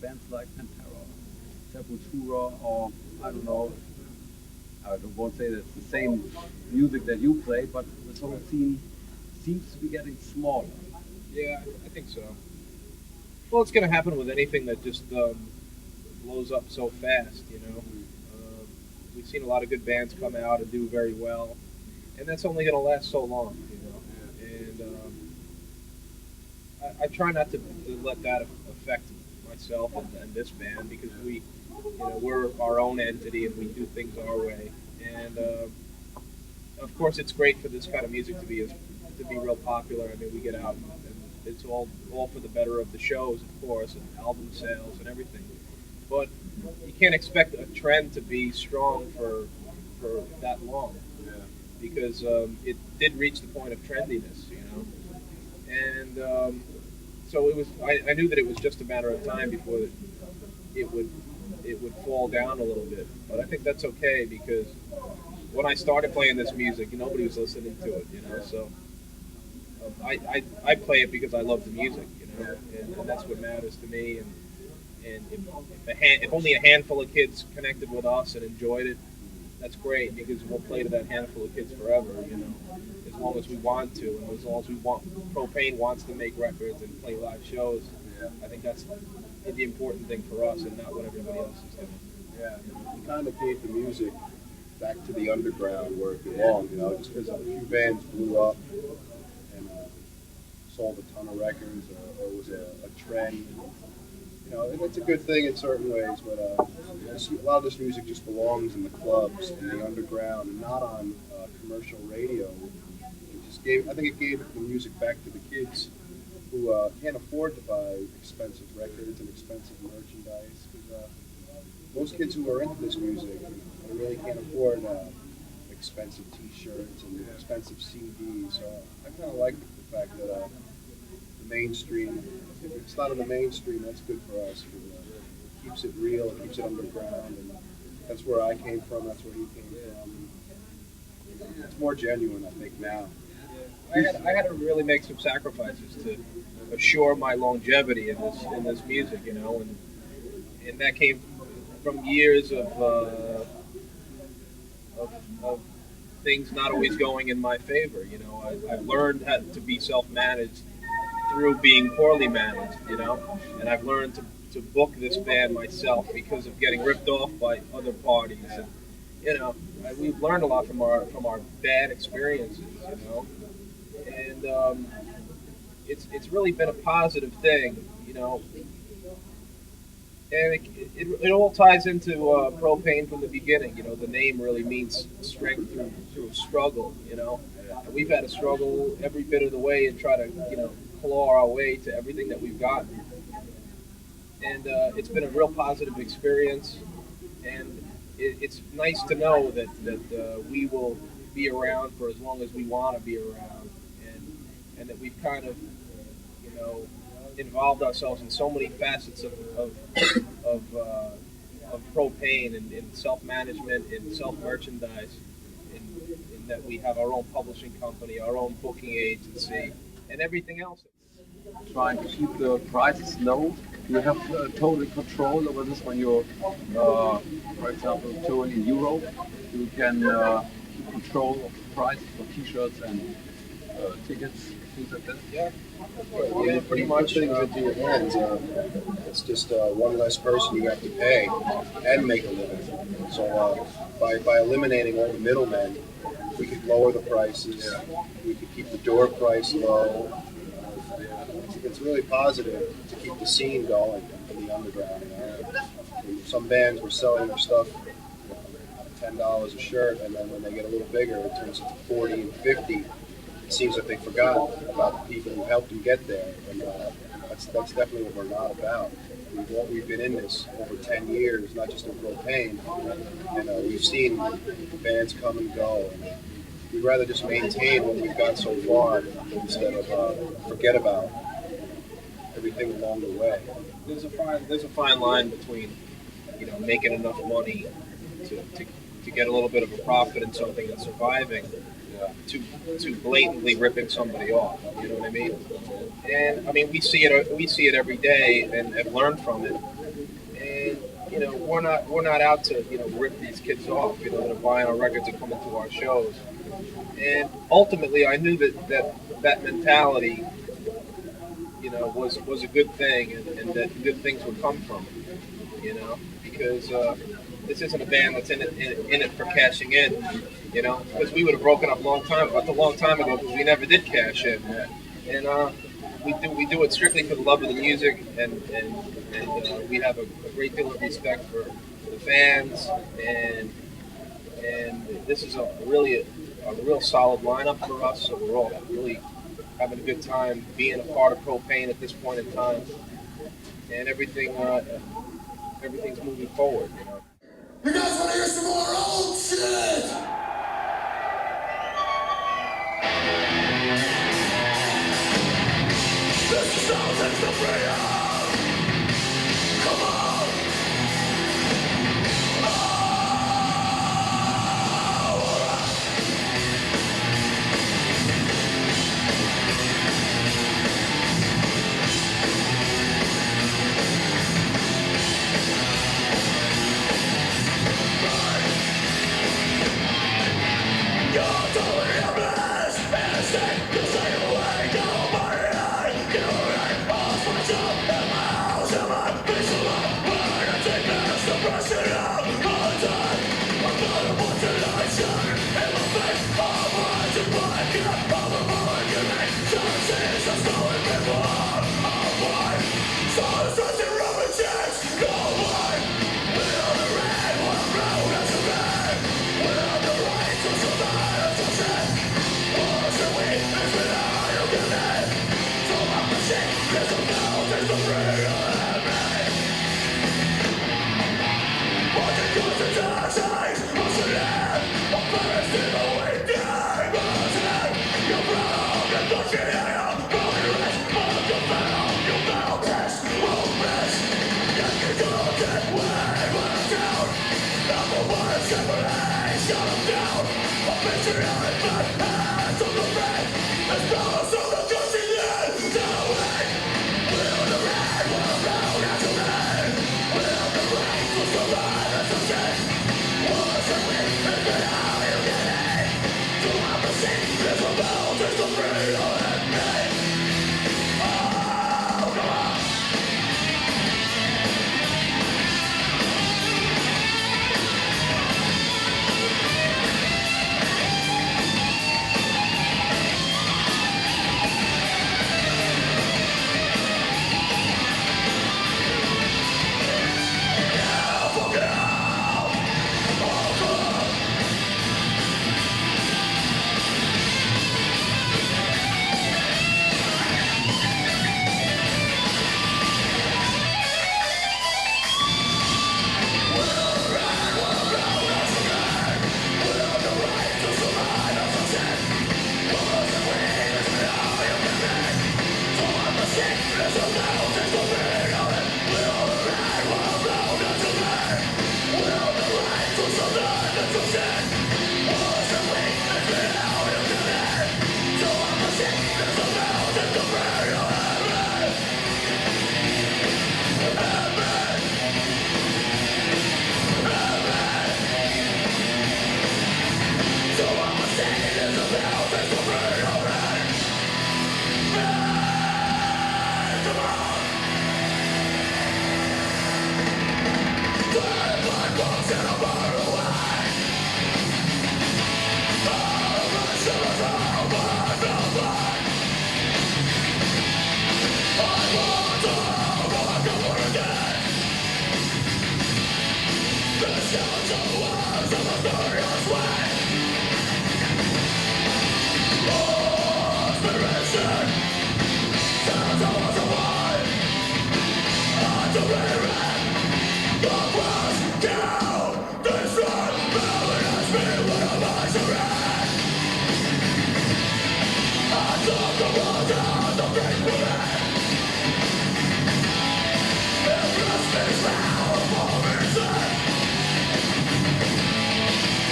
bands like Pantera, Sepultura, or I don't know. I won't say that it's the same music that you play, but this whole scene seems to be getting smaller. Yeah, I think so. Well, it's going to happen with anything that just blows up so fast, you know. We've seen a lot of good bands come out and do very well, and that's only going to last so long, you know. And I try not to let that affect myself and this band because we're our own entity and we do things our way. And of course, it's great for this kind of music to be real popular. I mean, we get out and it's all for the better of the shows, of course, and album sales and everything. But you can't expect a trend to be strong for that long because it did reach the point of trendiness, you know. And so it was. I knew that it was just a matter of time before it would it would fall down a little bit. But I think that's okay because when I started playing this music, nobody was listening to it, you know. So I play it because I love the music, you know, and that's what matters to me. And if only a handful of kids connected with us and enjoyed it, that's great because we'll play to that handful of kids forever, you know, as long as we want to and as long as we want. Propane wants to make records and play live shows. I think that's the important thing for us and not what everybody else is doing. Yeah, we kind of gave the music back to the underground where it belonged, you know, just because a few bands blew up and sold a ton of records or was a trend. You know, and it's a good thing in certain ways, but a lot of this music just belongs in the clubs, in the underground, and not on commercial radio. I think it gave the music back to the kids who can't afford to buy expensive records and expensive merchandise. Because most kids who are into this music, they really can't afford expensive T-shirts and expensive CDs. So I kind of like the fact that the mainstream, if it's not in the mainstream, that's good for us. It keeps it real, it keeps it underground, and that's where I came from. That's where he came from. It's more genuine, I think, now. I had to really make some sacrifices to assure my longevity in this music, you know, and that came from years of things not always going in my favor. You know, I learned how to be self-managed through being poorly managed, you know, and I've learned to book this band myself because of getting ripped off by other parties. And, you know, we've learned a lot from our bad experiences, you know, and it's really been a positive thing, you know, and it all ties into propane from the beginning. You know, the name really means strength through struggle, you know, and we've had to struggle every bit of the way and try to, you know, claw our way to everything that we've gotten, and it's been a real positive experience, and it's nice to know that we will be around for as long as we want to be around, and that we've kind of, you know, involved ourselves in so many facets of propane and in self-management and self-merchandise, in that we have our own publishing company, our own booking agency, and everything else. Trying to keep the prices low. You have total control over this when you're, for example, touring in Europe. You can keep control of the prices for T-shirts and tickets, things like that. Yeah, pretty much things into your hands. It's just one less person you have to pay and make a living. So by eliminating all the middlemen, we could lower the prices. We could keep the door price low. It's really positive to keep the scene going in the underground. Some bands were selling their stuff $10 a shirt, and then when they get a little bigger, it turns into 40 and 50. It seems like they forgot about the people who helped them get there, and that's definitely what we're not about. We've been in this over 10 years, not just in propane, and we've seen bands come and go. And we'd rather just maintain what we've got so far instead of forget about everything along the way. There's a fine line between, you know, making enough money to get a little bit of a profit in something and surviving, to blatantly ripping somebody off. You know what I mean? And I mean, we see it every day and learn from it. And you know, we're not out to rip these kids off. You know, that are buying our records and coming to our shows. And ultimately, I knew that mentality, was a good thing, and that good things would come from it. You know, because this isn't a band that's in it for cashing in. You know, because we would have broken up a long time ago because we never did cash in. And we do it strictly for the love of the music, and we have a great deal of respect for the fans, and this is a real solid lineup for us. So we're all really having a good time being a part of Propane at this point in time, and everything's moving forward. You know. You guys want to hear some more old shit? This is how it takes to freedom. Come on.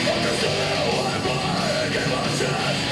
Understand how I gave a chance.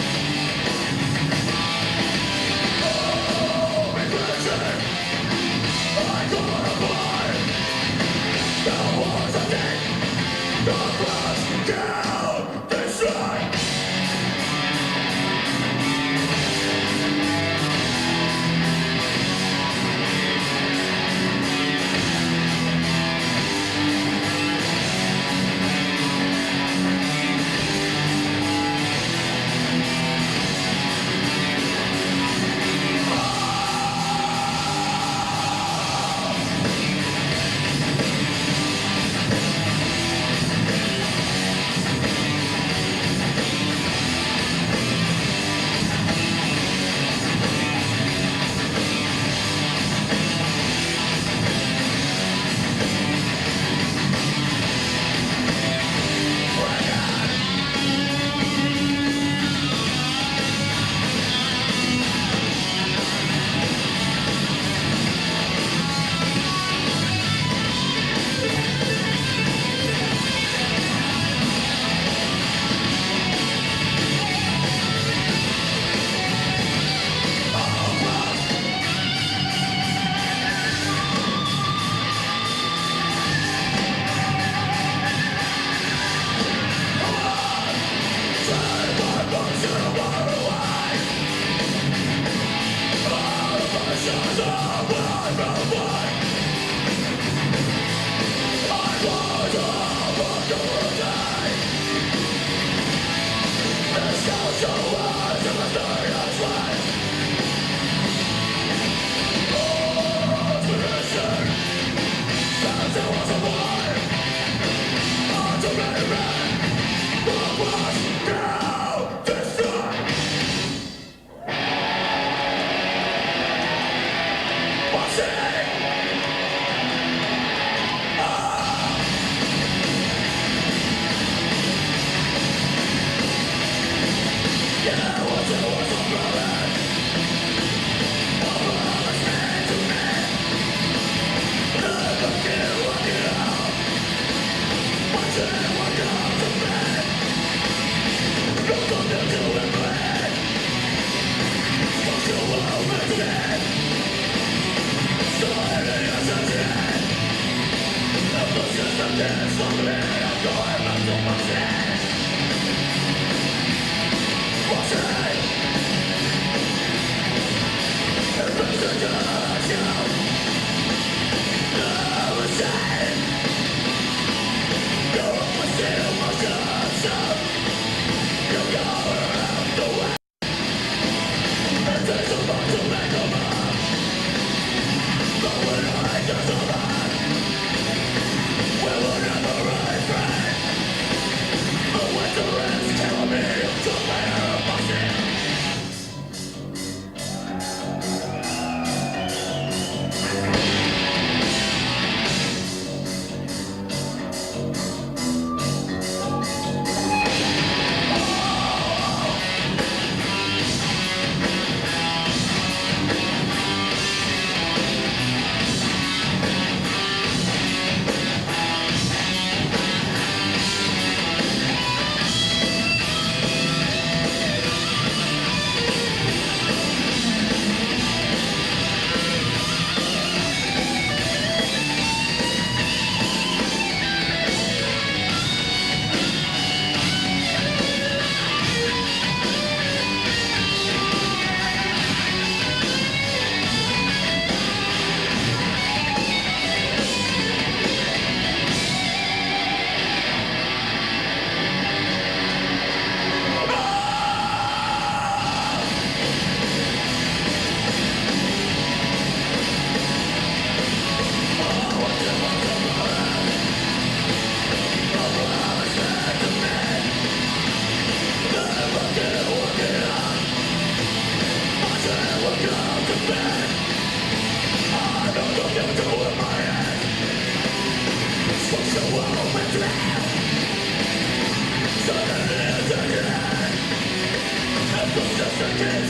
It's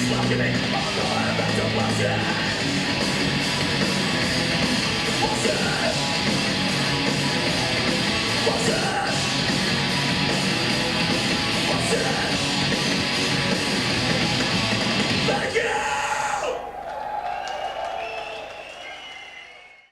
fucking me, I'm going back to watch it.